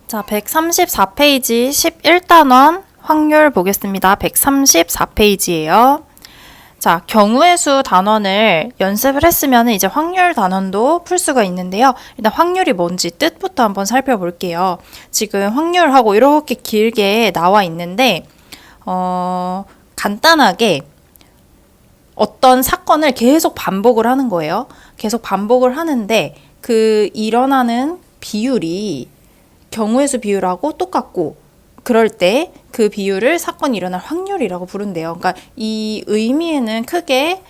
자, 134페이지 11단원 확률 보겠습니다. 134페이지예요. 자, 경우의 수 단원을 연습을 했으면 이제 확률 단원도 풀 수가 있는데요. 일단 확률이 뭔지 뜻부터 한번 살펴볼게요. 지금 확률하고 이렇게 길게 나와 있는데 간단하게 어떤 사건을 계속 반복을 하는 거예요. 계속 반복을 하는데 그 일어나는 비율이 경우의 수 비율하고 똑같고 그럴 때 그 비율을 사건이 일어날 확률이라고 부른대요. 그러니까 이 의미에는 크게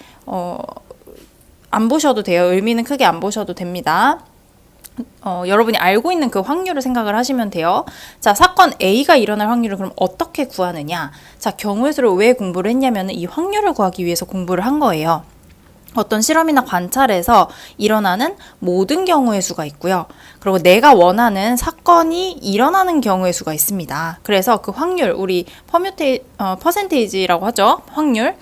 안 보셔도 돼요. 의미는 크게 안 보셔도 됩니다. 여러분이 알고 있는 그 확률을 생각을 하시면 돼요. 자, 사건 A가 일어날 확률을 그럼 어떻게 구하느냐? 자, 경우의 수를 왜 공부를 했냐면 이 확률을 구하기 위해서 공부를 한 거예요. 어떤 실험이나 관찰에서 일어나는 모든 경우의 수가 있고요. 그리고 내가 원하는 사건이 일어나는 경우의 수가 있습니다. 그래서 그 확률, 우리 퍼센테이지라고 하죠. 확률,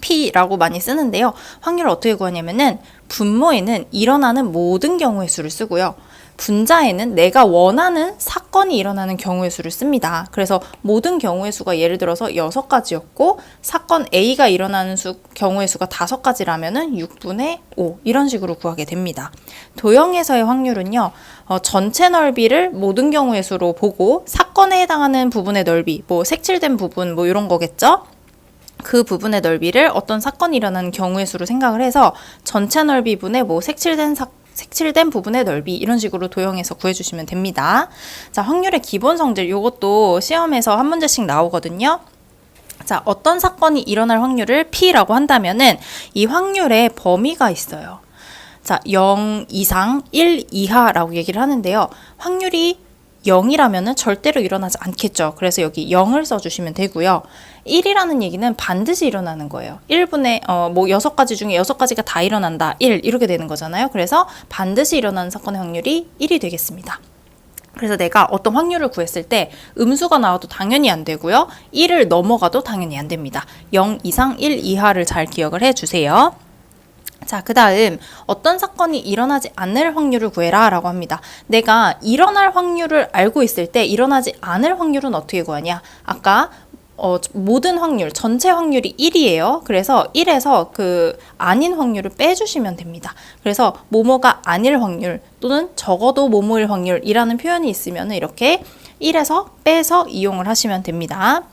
P라고 많이 쓰는데요. 확률을 어떻게 구하냐면은 분모에는 일어나는 모든 경우의 수를 쓰고요. 분자에는 내가 원하는 사건이 일어나는 경우의 수를 씁니다. 그래서 모든 경우의 수가 예를 들어서 6가지였고 사건 A가 일어나는 경우의 수가 5가지라면은 6분의 5 이런 식으로 구하게 됩니다. 도형에서의 확률은요. 전체 넓이를 모든 경우의 수로 보고 사건에 해당하는 부분의 넓이, 뭐 색칠된 부분 뭐 이런 거겠죠? 그 부분의 넓이를 어떤 사건이 일어나는 경우의 수로 생각을 해서 전체 넓이 분의 뭐 색칠된 부분의 넓이 이런 식으로 도형해서 구해주시면 됩니다. 자, 확률의 기본 성질 이것도 시험에서 한 문제씩 나오거든요. 자, 어떤 사건이 일어날 확률을 P라고 한다면은 이 확률의 범위가 있어요. 자, 0 이상 1 이하라고 얘기를 하는데요. 확률이 0이라면은 절대로 일어나지 않겠죠. 그래서 여기 0을 써주시면 되고요. 1이라는 얘기는 반드시 일어나는 거예요. 1분의 뭐 6가지 중에 6가지가 다 일어난다. 1 이렇게 되는 거잖아요. 그래서 반드시 일어나는 사건의 확률이 1이 되겠습니다. 그래서 내가 어떤 확률을 구했을 때 음수가 나와도 당연히 안 되고요. 1을 넘어가도 당연히 안 됩니다. 0 이상 1 이하를 잘 기억을 해주세요. 자, 그 다음 어떤 사건이 일어나지 않을 확률을 구해라 라고 합니다. 내가 일어날 확률을 알고 있을 때 일어나지 않을 확률은 어떻게 구하냐? 아까 모든 확률, 전체 확률이 1이에요. 그래서 1에서 그 아닌 확률을 빼주시면 됩니다. 그래서 뭐뭐가 아닐 확률 또는 적어도 뭐뭐일 확률이라는 표현이 있으면 이렇게 1에서 빼서 이용을 하시면 됩니다.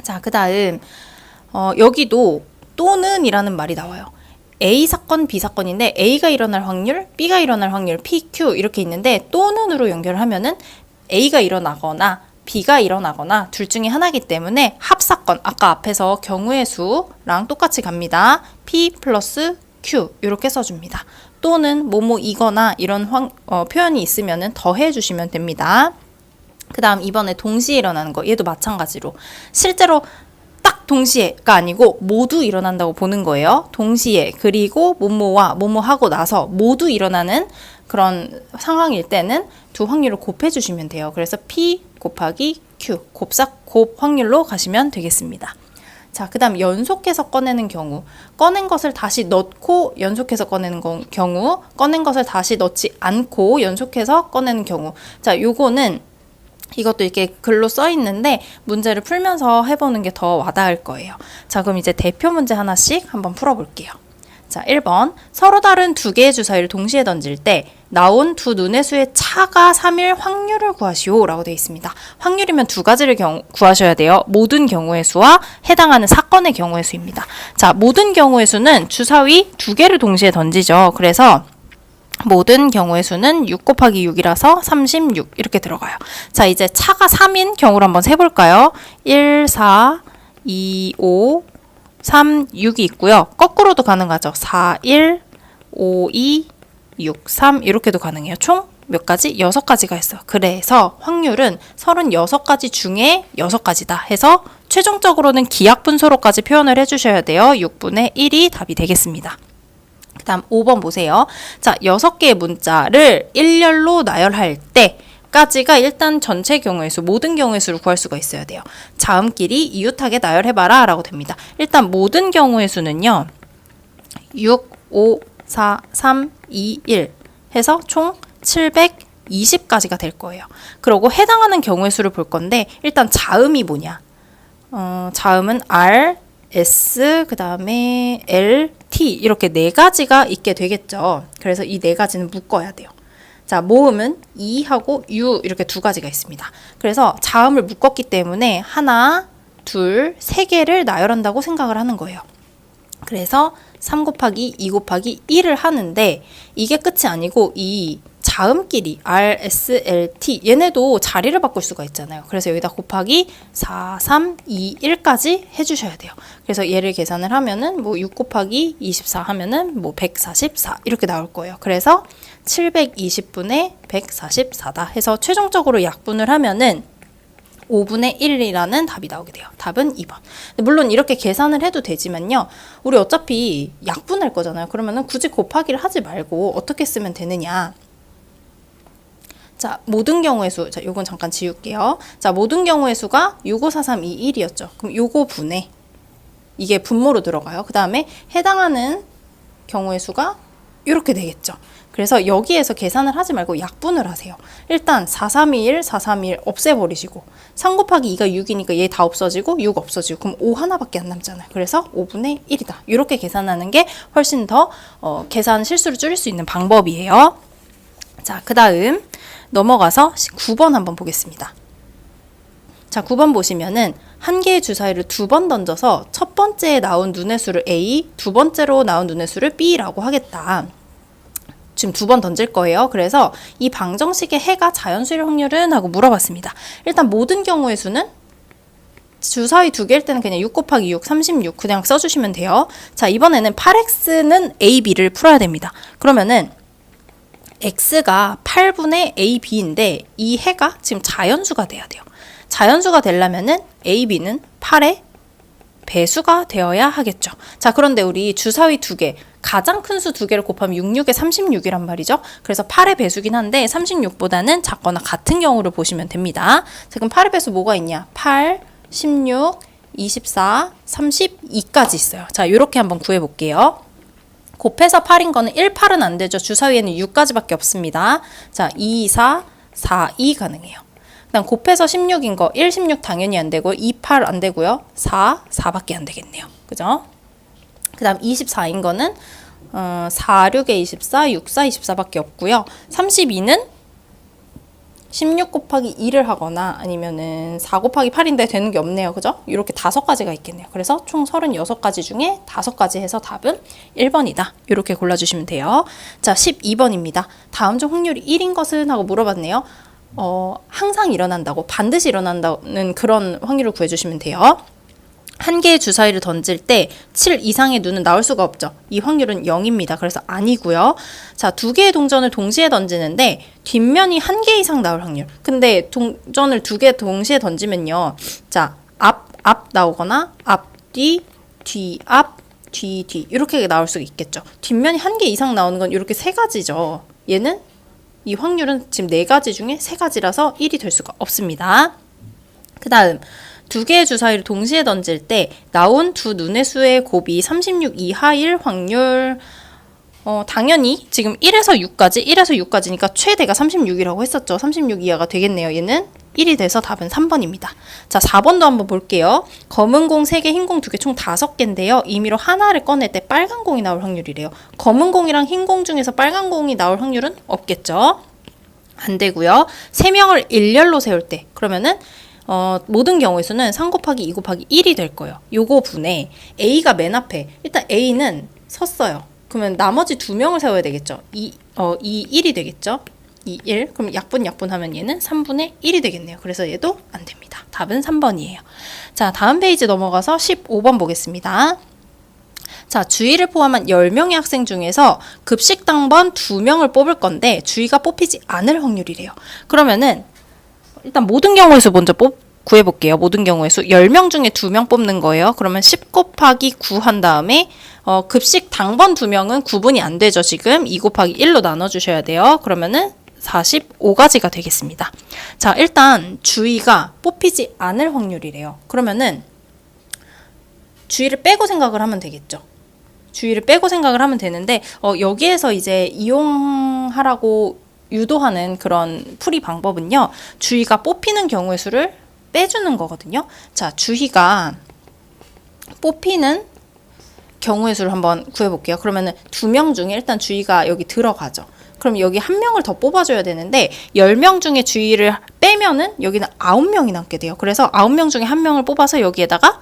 자, 그 다음 여기도 또는 이라는 말이 나와요. A 사건, B 사건인데 A가 일어날 확률, B가 일어날 확률, P, Q 이렇게 있는데 또는으로 연결을 하면은 A가 일어나거나 B가 일어나거나 둘 중에 하나이기 때문에 합사건, 아까 앞에서 경우의 수랑 똑같이 갑니다. P 플러스 Q 이렇게 써줍니다. 또는 뭐뭐이거나 이런 표현이 있으면은 더해 주시면 됩니다. 그 다음 이번에 동시에 일어나는 거 얘도 마찬가지로 실제로 동시에가 아니고 모두 일어난다고 보는 거예요. 동시에 그리고 뭐뭐와 뭐뭐 하고 나서 모두 일어나는 그런 상황일 때는 두 확률을 곱해 주시면 돼요. 그래서 P 곱하기 Q 곱 확률로 가시면 되겠습니다. 자, 그 다음 연속해서 꺼내는 경우 꺼낸 것을 다시 넣고 연속해서 꺼내는 경우 꺼낸 것을 다시 넣지 않고 연속해서 꺼내는 경우 자, 요거는 이것도 이렇게 글로 써 있는데 문제를 풀면서 해보는 게 더 와닿을 거예요. 자, 그럼 이제 대표 문제 하나씩 한번 풀어볼게요. 자, 1번 서로 다른 두 개의 주사위를 동시에 던질 때 나온 두 눈의 수의 차가 3일 확률을 구하시오 라고 되어 있습니다. 확률이면 두 가지를 구하셔야 돼요. 모든 경우의 수와 해당하는 사건의 경우의 수입니다. 자, 모든 경우의 수는 주사위 두 개를 동시에 던지죠. 그래서 모든 경우의 수는 6 곱하기 6이라서 36 이렇게 들어가요. 자, 이제 차가 3인 경우를 한번 세볼까요? 1, 4, 2, 5, 3, 6이 있고요. 거꾸로도 가능하죠. 4, 1, 5, 2, 6, 3 이렇게도 가능해요. 총 몇 가지? 6가지가 있어요. 그래서 확률은 36가지 중에 6가지다 해서 최종적으로는 기하분소로까지 표현을 해주셔야 돼요. 6분의 1이 답이 되겠습니다. 그 다음 5번 보세요. 자, 6개의 문자를 일렬로 나열할 때 까지가 일단 전체 경우의 수, 모든 경우의 수를 구할 수가 있어야 돼요. 자음끼리 이웃하게 나열해봐라 라고 됩니다. 일단 모든 경우의 수는요. 6, 5, 4, 3, 2, 1 해서 총 20까지가 될 거예요. 그리고 해당하는 경우의 수를 볼 건데 일단 자음이 뭐냐? 자음은 R, S, 그 다음에 L, T 이렇게 네 가지가 있게 되겠죠. 그래서 이 네 가지는 묶어야 돼요. 자, 모음은 E하고 U 이렇게 두 가지가 있습니다. 그래서 자음을 묶었기 때문에 하나, 둘, 세 개를 나열한다고 생각을 하는 거예요. 그래서 3 곱하기 2 곱하기 1을 하는데 이게 끝이 아니고 이 자음끼리 R, S, L, T 얘네도 자리를 바꿀 수가 있잖아요. 그래서 여기다 곱하기 4, 3, 2, 1까지 해주셔야 돼요. 그래서 얘를 계산을 하면은 뭐 6 곱하기 24 하면은 뭐 144 이렇게 나올 거예요. 그래서 720분의 144다 해서 최종적으로 약분을 하면은 5분의 1이라는 답이 나오게 돼요. 답은 2번. 물론 이렇게 계산을 해도 되지만요. 우리 어차피 약분할 거잖아요. 그러면은 굳이 곱하기를 하지 말고 어떻게 쓰면 되느냐. 자, 모든 경우의 수. 자, 요건 잠깐 지울게요. 자, 모든 경우의 수가 6, 5, 4, 3, 2, 1이었죠. 그럼 요거 분해. 이게 분모로 들어가요. 그 다음에 해당하는 경우의 수가 이렇게 되겠죠. 그래서 여기에서 계산을 하지 말고 약분을 하세요. 일단 4, 3, 2, 1, 4, 3, 2, 1 없애버리시고 3 곱하기 2가 6이니까 얘 다 없어지고 6 없어지고 그럼 5 하나밖에 안 남잖아요. 그래서 5분의 1이다. 이렇게 계산하는 게 훨씬 더 계산 실수를 줄일 수 있는 방법이에요. 자, 그 다음 넘어가서 9번 한번 보겠습니다. 자, 9번 보시면은 한 개의 주사위를 두 번 던져서 첫 번째에 나온 눈의 수를 A, 두 번째로 나온 눈의 수를 B라고 하겠다. 지금 두 번 던질 거예요. 그래서 이 방정식의 해가 자연수일 확률은? 하고 물어봤습니다. 일단 모든 경우의 수는 주사위 두 개일 때는 그냥 6 곱하기 6, 36 그냥 써주시면 돼요. 자, 이번에는 8x는 a, b를 풀어야 됩니다. 그러면은 x가 8분의 a, b인데 이 해가 지금 자연수가 돼야 돼요. 자연수가 되려면은 a, b는 8의 배수가 되어야 하겠죠. 자, 그런데 우리 주사위 두 개, 가장 큰 수 두 개를 곱하면 66에 36이란 말이죠. 그래서 8의 배수긴 한데 36보다는 작거나 같은 경우를 보시면 됩니다. 자, 그럼 8의 배수 뭐가 있냐? 8, 16, 24, 32까지 있어요. 자, 이렇게 한번 구해볼게요. 곱해서 8인 거는 1, 8은 안 되죠. 주사위에는 6까지밖에 없습니다. 자, 2, 4, 4, 2 가능해요. 그다음 곱해서 16인 거 1, 16 당연히 안 되고요. 2, 8 안 되고요. 4, 4밖에 안 되겠네요. 그죠? 그다음 24인 거는 4, 6에 24, 6, 4, 24밖에 없고요. 32는 16 곱하기 2를 하거나 아니면은 4 곱하기 8인데 되는 게 없네요. 그죠? 이렇게 5가지가 있겠네요. 그래서 총 36가지 중에 5가지 해서 답은 1번이다. 이렇게 골라주시면 돼요. 자, 12번입니다. 다음 중 확률이 1인 것은? 하고 물어봤네요. 항상 일어난다고, 반드시 일어난다는 그런 확률을 구해주시면 돼요. 한 개의 주사위를 던질 때 7 이상의 눈은 나올 수가 없죠. 이 확률은 0입니다. 그래서 아니고요. 자, 두 개의 동전을 동시에 던지는데 뒷면이 한 개 이상 나올 확률. 근데 동전을 두 개 동시에 던지면요. 자, 앞 나오거나 앞, 뒤, 뒤, 앞, 뒤, 뒤 이렇게 나올 수 있겠죠. 뒷면이 한 개 이상 나오는 건 이렇게 세 가지죠. 얘는 이 확률은 지금 네 가지 중에 세 가지라서 1이 될 수가 없습니다. 그 다음 두 개의 주사위를 동시에 던질 때 나온 두 눈의 수의 곱이 36 이하일 확률. 당연히 지금 1에서 6까지니까 최대가 36이라고 했었죠. 36 이하가 되겠네요. 얘는 1이 돼서 답은 3번입니다. 자, 4번도 한번 볼게요. 검은 공 3개, 흰 공 2개, 총 5개인데요. 임의로 하나를 꺼낼 때 빨간 공이 나올 확률이래요. 검은 공이랑 흰 공 중에서 빨간 공이 나올 확률은 없겠죠. 안 되고요. 3명을 일렬로 세울 때 그러면은 모든 경우의 수는 3 곱하기 2 곱하기 1이 될 거예요. 요거 분에 A가 맨 앞에, 일단 A는 섰어요. 그러면 나머지 2명을 세워야 되겠죠. 1이 되겠죠. 2, 1. 그럼 약분하면 얘는 3분의 1이 되겠네요. 그래서 얘도 안 됩니다. 답은 3번이에요. 자, 다음 페이지 넘어가서 15번 보겠습니다. 자, 주의를 포함한 10명의 학생 중에서 급식당번 2명을 뽑을 건데 주의가 뽑히지 않을 확률이래요. 그러면은 일단 모든 경우의 수 먼저 구해볼게요. 모든 경우의 수 10명 중에 2명 뽑는 거예요. 그러면 10 곱하기 9 한 다음에 급식 당번 2명은 구분이 안 되죠. 지금 2 곱하기 1로 나눠주셔야 돼요. 그러면은 45가지가 되겠습니다. 자, 일단 주의가 뽑히지 않을 확률이래요. 그러면은 주의를 빼고 생각을 하면 되겠죠. 주의를 빼고 생각을 하면 되는데 여기에서 이제 이용하라고 유도하는 그런 풀이 방법은요. 주희가 뽑히는 경우의 수를 빼주는 거거든요. 자, 주희가 뽑히는 경우의 수를 한번 구해볼게요. 그러면은 2명 중에 일단 주희가 여기 들어가죠. 그럼 여기 1명을 더 뽑아줘야 되는데 10명 중에 주희를 빼면은 여기는 9명이 남게 돼요. 그래서 9명 중에 1명을 뽑아서 여기에다가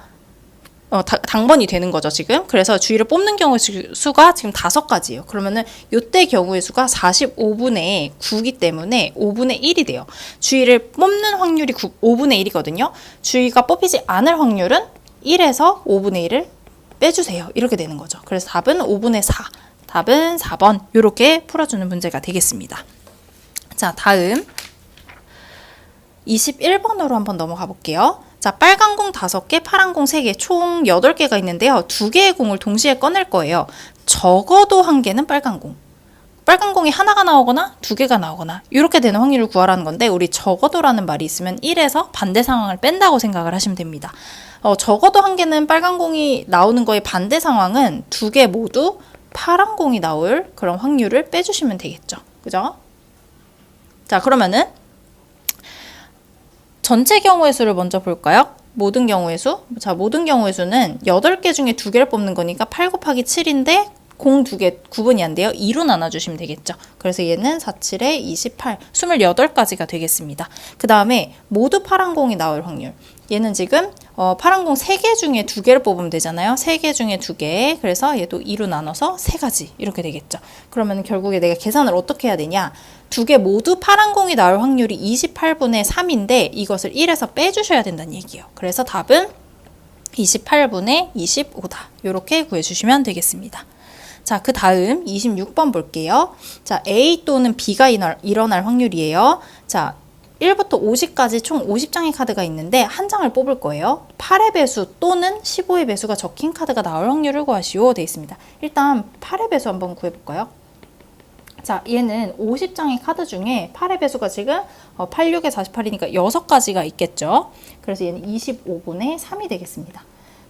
당번이 되는 거죠, 지금. 그래서 주희를 뽑는 경우의 수가 지금 5가지예요. 그러면은 요때 경우의 수가 45분의 9기 때문에 5분의 1이 돼요. 주희를 뽑는 확률이 5분의 1이거든요. 주희가 뽑히지 않을 확률은 1에서 5분의 1을 빼주세요. 이렇게 되는 거죠. 그래서 답은 5분의 4. 답은 4번. 이렇게 풀어주는 문제가 되겠습니다. 자, 다음 21번으로 한번 넘어가 볼게요. 자, 빨간 공 5개, 파란 공 3개, 총 8개가 있는데요. 2개의 공을 동시에 꺼낼 거예요. 적어도 1개는 빨간 공. 빨간 공이 하나가 나오거나 2개가 나오거나 이렇게 되는 확률을 구하라는 건데, 우리 적어도라는 말이 있으면 1에서 반대 상황을 뺀다고 생각을 하시면 됩니다. 적어도 1개는 빨간 공이 나오는 거의 반대 상황은 2개 모두 파란 공이 나올 그런 확률을 빼주시면 되겠죠. 그죠? 자, 그러면은 전체 경우의 수를 먼저 볼까요? 모든 경우의 수. 자, 모든 경우의 수는 8개 중에 2개를 뽑는 거니까 8 곱하기 7인데 공 2개 구분이 안 돼요. 2로 나눠주시면 되겠죠. 그래서 얘는 4, 7에 28, 28가지가 되겠습니다. 그 다음에 모두 파란 공이 나올 확률. 얘는 지금 파란 공 3개 중에 2개를 뽑으면 되잖아요. 3개 중에 2개. 그래서 얘도 2로 나눠서 3가지 이렇게 되겠죠. 그러면 결국에 내가 계산을 어떻게 해야 되냐. 2개 모두 파란 공이 나올 확률이 28분의 3인데 이것을 1에서 빼주셔야 된다는 얘기예요. 그래서 답은 28분의 25다. 이렇게 구해주시면 되겠습니다. 자, 그 다음 26번 볼게요. 자, A 또는 B가 일어날 확률이에요. 자, 1부터 50까지 총 50장의 카드가 있는데 한 장을 뽑을 거예요. 8의 배수 또는 15의 배수가 적힌 카드가 나올 확률을 구하시오 되어 있습니다. 일단 8의 배수 한번 구해볼까요? 자, 얘는 50장의 카드 중에 8의 배수가 지금 8, 6에 48이니까 6가지가 있겠죠. 그래서 얘는 25분의 3이 되겠습니다.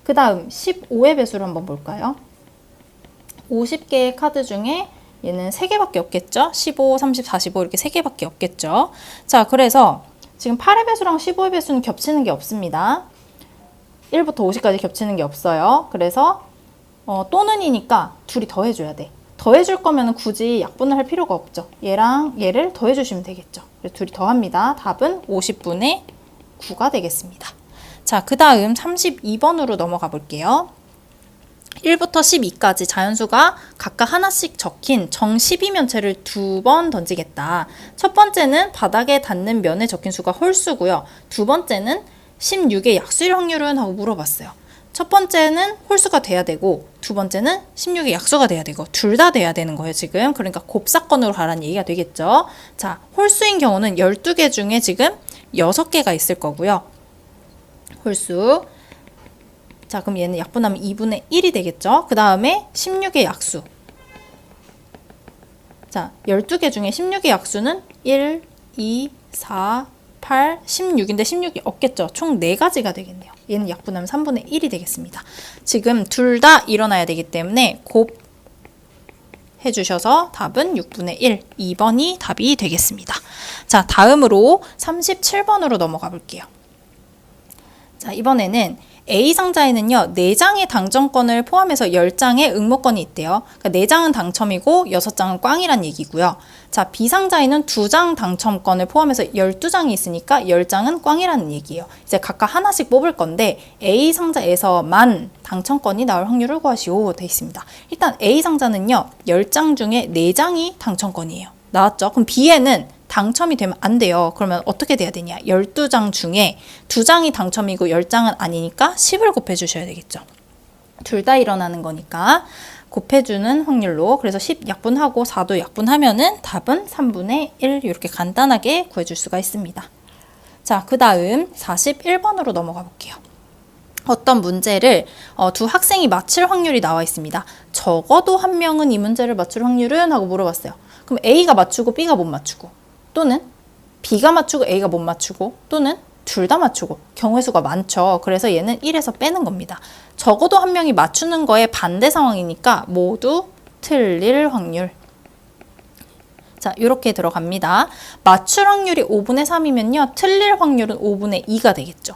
그 다음 15의 배수를 한번 볼까요? 50개의 카드 중에 얘는 3개밖에 없겠죠? 15, 30, 45 이렇게 3개밖에 없겠죠? 자, 그래서 지금 8의 배수랑 15의 배수는 겹치는 게 없습니다. 1부터 50까지 겹치는 게 없어요. 그래서 또는이니까 둘이 더해줘야 돼. 더해줄 거면 굳이 약분을 할 필요가 없죠. 얘랑 얘를 더해주시면 되겠죠. 그래서 둘이 더합니다. 답은 50분의 9가 되겠습니다. 자, 그 다음 32번으로 넘어가 볼게요. 1부터 12까지 자연수가 각각 하나씩 적힌 정 12면체를 2번 던지겠다. 첫 번째는 바닥에 닿는 면에 적힌 수가 홀수고요. 두 번째는 16의 약수일 확률은? 하고 물어봤어요. 첫 번째는 홀수가 돼야 되고 두 번째는 16의 약수가 돼야 되고 둘 다 돼야 되는 거예요, 지금. 그러니까 곱사건으로 가라는 얘기가 되겠죠. 자, 홀수인 경우는 12개 중에 지금 6개가 있을 거고요. 홀수. 자, 그럼 얘는 약분하면 2분의 1이 되겠죠. 그 다음에 16의 약수. 자, 12개 중에 16의 약수는 1, 2, 4, 8, 16인데 16이 없겠죠. 총 4가지가 되겠네요. 얘는 약분하면 3분의 1이 되겠습니다. 지금 둘 다 일어나야 되기 때문에 곱 해주셔서 답은 6분의 1, 2번이 답이 되겠습니다. 자, 다음으로 37번으로 넘어가 볼게요. 자, 이번에는 A 상자에는요, 4장의 당첨권을 포함해서 10장의 응모권이 있대요. 그러니까 4장은 당첨이고 6장은 꽝이란 얘기고요. 자, B 상자에는 2장 당첨권을 포함해서 12장이 있으니까 10장은 꽝이라는 얘기예요. 이제 각각 하나씩 뽑을 건데 A 상자에서만 당첨권이 나올 확률을 구하시오 되어 있습니다. 일단 A 상자는요, 10장 중에 4장이 당첨권이에요. 나왔죠? 그럼 B에는 당첨이 되면 안 돼요. 그러면 어떻게 돼야 되냐? 12장 중에 2장이 당첨이고 10장은 아니니까 10을 곱해주셔야 되겠죠. 둘 다 일어나는 거니까 곱해주는 확률로. 그래서 10 약분하고 4도 약분하면은 답은 3분의 1 이렇게 간단하게 구해줄 수가 있습니다. 자, 그 다음 41번으로 넘어가 볼게요. 어떤 문제를 두 학생이 맞힐 확률이 나와 있습니다. 적어도 한 명은 이 문제를 맞출 확률은? 하고 물어봤어요. 그럼 A가 맞추고 B가 못 맞추고, 또는 B가 맞추고 A가 못 맞추고, 또는 둘 다 맞추고. 경우의 수가 많죠. 그래서 얘는 1에서 빼는 겁니다. 적어도 한 명이 맞추는 거에 반대 상황이니까 모두 틀릴 확률. 자, 이렇게 들어갑니다. 맞출 확률이 5분의 3이면요. 틀릴 확률은 5분의 2가 되겠죠.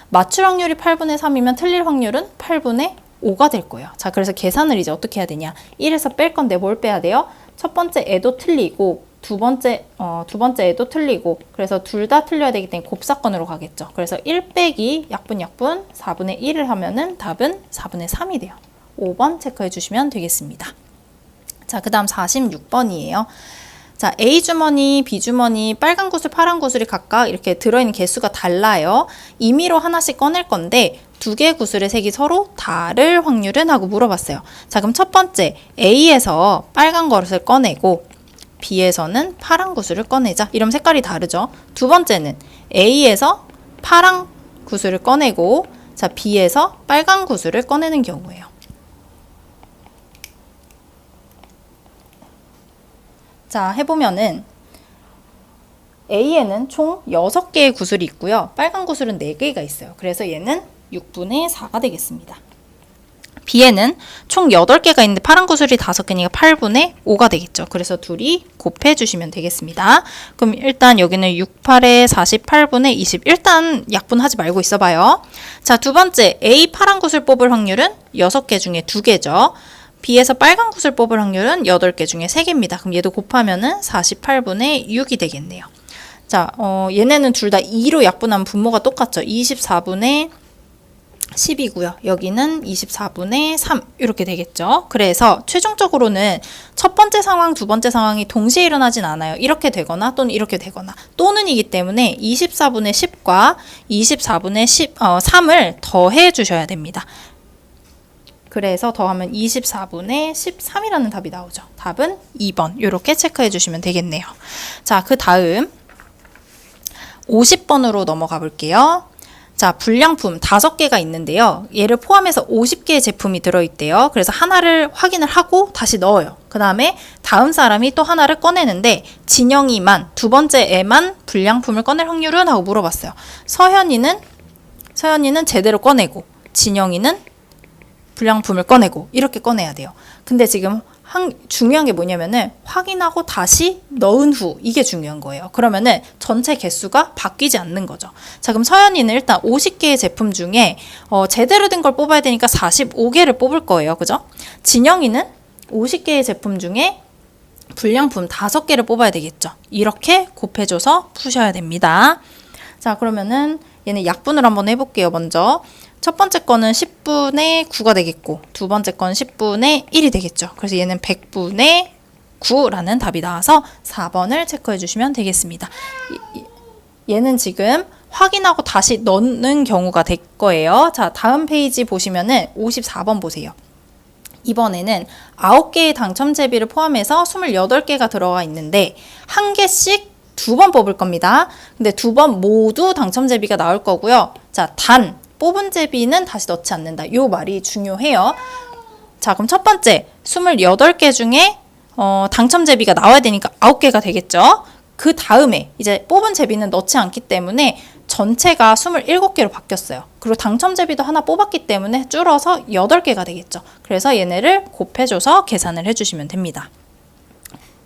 맞출 확률이 8분의 3이면 틀릴 확률은 8분의 5가 될 거예요. 자, 그래서 계산을 이제 어떻게 해야 되냐. 1에서 뺄 건데 뭘 빼야 돼요? 첫 번째 애도 틀리고 두 번째 애도 틀리고 그래서 둘 다 틀려야 되기 때문에 곱사건으로 가겠죠. 그래서 1 빼기 약분 4분의 1을 하면은 답은 4분의 3이 돼요. 5번 체크해 주시면 되겠습니다. 자, 그 다음 46번이에요. 자, A 주머니, B 주머니, 빨간 구슬, 파란 구슬이 각각 이렇게 들어있는 개수가 달라요. 임의로 하나씩 꺼낼 건데 두 개의 구슬의 색이 서로 다를 확률은 하고 물어봤어요. 자, 그럼 첫 번째 A에서 빨간 것을 꺼내고 B에서는 파란 구슬을 꺼내자. 이러면 색깔이 다르죠. 두 번째는 A에서 파란 구슬을 꺼내고 자, B에서 빨간 구슬을 꺼내는 경우예요. 자, 해보면은 A에는 총 6개의 구슬이 있고요. 빨간 구슬은 4개가 있어요. 그래서 얘는 6분의 4가 되겠습니다. B에는 총 8개가 있는데 파란 구슬이 5개니까 8분의 5가 되겠죠. 그래서 둘이 곱해주시면 되겠습니다. 그럼 일단 여기는 6, 8에 48분의 20. 일단 약분하지 말고 있어봐요. 자, 두 번째 A 파란 구슬 뽑을 확률은 6개 중에 2개죠. B에서 빨간 구슬 뽑을 확률은 8개 중에 3개입니다. 그럼 얘도 곱하면은 48분의 6이 되겠네요. 자, 얘네는 둘 다 2로 약분하면 분모가 똑같죠. 24분의 10이고요. 여기는 24분의 3 이렇게 되겠죠. 그래서 최종적으로는 첫 번째 상황, 두 번째 상황이 동시에 일어나진 않아요. 이렇게 되거나 또는 이렇게 되거나 또는이기 때문에 24분의 10과 24분의 3을 더해 주셔야 됩니다. 그래서 더하면 24분의 13이라는 답이 나오죠. 답은 2번. 이렇게 체크해 주시면 되겠네요. 자, 그 다음 50번으로 넘어가 볼게요. 자, 불량품 5개가 있는데요. 얘를 포함해서 50개의 제품이 들어있대요. 그래서 하나를 확인을 하고 다시 넣어요. 그 다음에 다음 사람이 또 하나를 꺼내는데 진영이만, 두 번째 애만 불량품을 꺼낼 확률은? 하고 물어봤어요. 서현이는 제대로 꺼내고 진영이는 불량품을 꺼내고 이렇게 꺼내야 돼요. 근데 지금 중요한 게 뭐냐면은 확인하고 다시 넣은 후 이게 중요한 거예요. 그러면은 전체 개수가 바뀌지 않는 거죠. 자, 그럼 서연이는 일단 50개의 제품 중에 제대로 된 걸 뽑아야 되니까 45개를 뽑을 거예요. 그죠? 진영이는 50개의 제품 중에 불량품 5개를 뽑아야 되겠죠. 이렇게 곱해줘서 푸셔야 됩니다. 자, 그러면은 얘는 약분을 한번 해볼게요. 먼저 첫 번째 거는 10분의 9가 되겠고 두 번째 건 10분의 1이 되겠죠. 그래서 얘는 100분의 9라는 답이 나와서 4번을 체크해 주시면 되겠습니다. 얘는 지금 확인하고 다시 넣는 경우가 될 거예요. 자, 다음 페이지 보시면은 54번 보세요. 이번에는 9개의 당첨제비를 포함해서 28개가 들어가 있는데 한 개씩 2번 뽑을 겁니다. 근데 2번 모두 당첨제비가 나올 거고요. 자, 단 뽑은 제비는 다시 넣지 않는다. 이 말이 중요해요. 자, 그럼 첫 번째 28개 중에 당첨 제비가 나와야 되니까 9개가 되겠죠. 그 다음에 이제 뽑은 제비는 넣지 않기 때문에 전체가 27개로 바뀌었어요. 그리고 당첨 제비도 하나 뽑았기 때문에 줄어서 8개가 되겠죠. 그래서 얘네를 곱해줘서 계산을 해주시면 됩니다.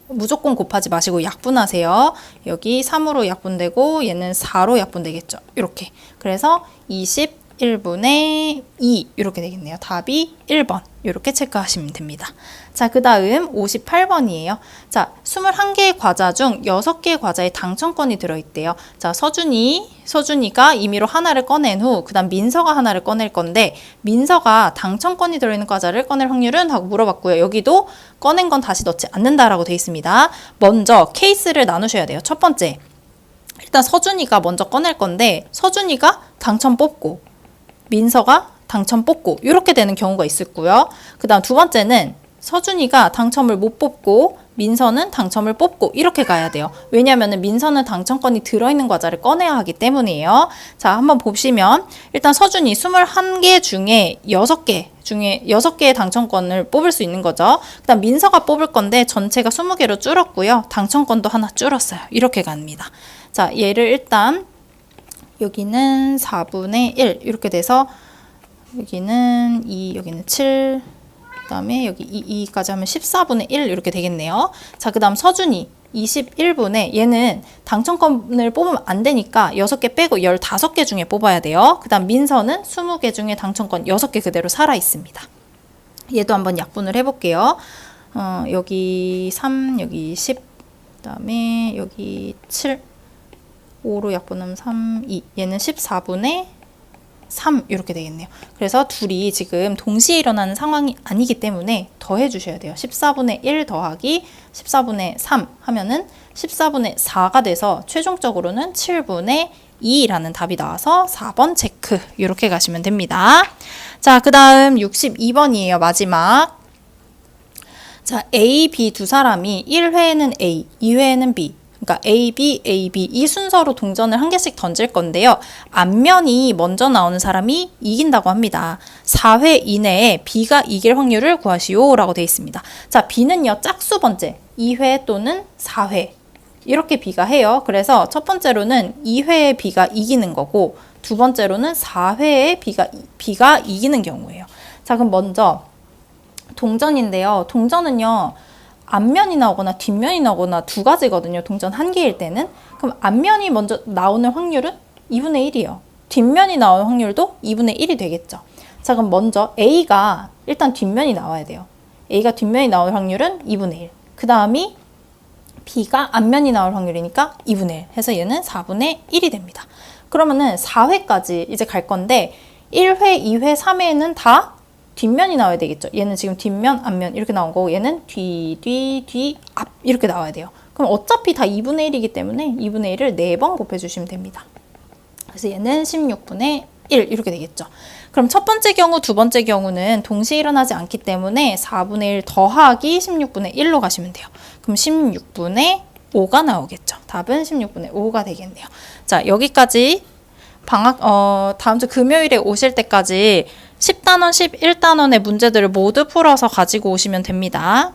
무조건 곱하지 마시고 약분하세요. 여기 3으로 약분되고 얘는 4로 약분되겠죠. 이렇게. 그래서 21분의 2 이렇게 되겠네요. 답이 1번. 이렇게 체크하시면 됩니다. 자, 그 다음 58번이에요. 자, 21개의 과자 중 6개의 과자에 당첨권이 들어있대요. 자, 서준이가 임의로 하나를 꺼낸 후 그 다음 민서가 하나를 꺼낼 건데 민서가 당첨권이 들어있는 과자를 꺼낼 확률은? 하고 물어봤고요. 여기도 꺼낸 건 다시 넣지 않는다라고 되어 있습니다. 먼저 케이스를 나누셔야 돼요. 첫 번째, 일단 서준이가 먼저 꺼낼 건데 서준이가 당첨 뽑고 민서가 당첨 뽑고 이렇게 되는 경우가 있었고요. 그 다음 두 번째는 서준이가 당첨을 못 뽑고 민서는 당첨을 뽑고 이렇게 가야 돼요. 왜냐하면 민서는 당첨권이 들어있는 과자를 꺼내야 하기 때문이에요. 자, 한번 보시면 일단 서준이 21개 중에 6개의 당첨권을 뽑을 수 있는 거죠. 그 다음 민서가 뽑을 건데 전체가 20개로 줄었고요. 당첨권도 하나 줄었어요. 이렇게 갑니다. 자, 얘를 일단 여기는 4분의 1 이렇게 돼서 여기는 2, 여기는 7, 그 다음에 여기 2까지 하면 14분의 1 이렇게 되겠네요. 자, 그 다음 서준이 21분의 얘는 당첨권을 뽑으면 안 되니까 6개 빼고 15개 중에 뽑아야 돼요. 그 다음 민서는 20개 중에 당첨권 6개 그대로 살아 있습니다. 얘도 한번 약분을 해볼게요. 여기 3, 여기 10, 그 다음에 여기 7, 5로 약분하면 3, 2. 얘는 14분의 3 이렇게 되겠네요. 그래서 둘이 지금 동시에 일어나는 상황이 아니기 때문에 더해 주셔야 돼요. 14분의 1 더하기 14분의 3 하면은 14분의 4가 돼서 최종적으로는 7분의 2라는 답이 나와서 4번 체크 이렇게 가시면 됩니다. 자, 그 다음 62번이에요. 마지막. 자, A, B 두 사람이 1회에는 A, 2회에는 B, 그러니까 A, B, A, B 이 순서로 동전을 한 개씩 던질 건데요. 앞면이 먼저 나오는 사람이 이긴다고 합니다. 4회 이내에 B가 이길 확률을 구하시오 라고 되어 있습니다. 자, B는요. 짝수 번째 2회 또는 4회 이렇게 B가 해요. 그래서 첫 번째로는 2회에 B가 이기는 거고 두 번째로는 4회에 B가 이기는 경우예요. 자, 그럼 먼저 동전인데요. 동전은요. 앞면이 나오거나 뒷면이 나오거나 두 가지거든요. 동전 한 개일 때는. 그럼 앞면이 먼저 나오는 확률은 2분의 1이에요. 뒷면이 나오는 확률도 2분의 1이 되겠죠. 자, 그럼 먼저 A가 일단 뒷면이 나와야 돼요. A가 뒷면이 나올 확률은 2분의 1. 그 다음이 B가 앞면이 나올 확률이니까 2분의 1 해서 얘는 4분의 1이 됩니다. 그러면은 4회까지 이제 갈 건데 1회, 2회, 3회는 다 뒷면이 나와야 되겠죠. 얘는 지금 뒷면, 앞면 이렇게 나온 거고 얘는 뒤, 앞 이렇게 나와야 돼요. 그럼 어차피 다 2분의 1이기 때문에 2분의 1을 4번 곱해주시면 됩니다. 그래서 얘는 16분의 1 이렇게 되겠죠. 그럼 첫 번째 경우, 두 번째 경우는 동시에 일어나지 않기 때문에 4분의 1 더하기 16분의 1로 가시면 돼요. 그럼 16분의 5가 나오겠죠. 답은 16분의 5가 되겠네요. 자, 여기까지 다음 주 금요일에 오실 때까지 10단원, 11단원의 문제들을 모두 풀어서 가지고 오시면 됩니다.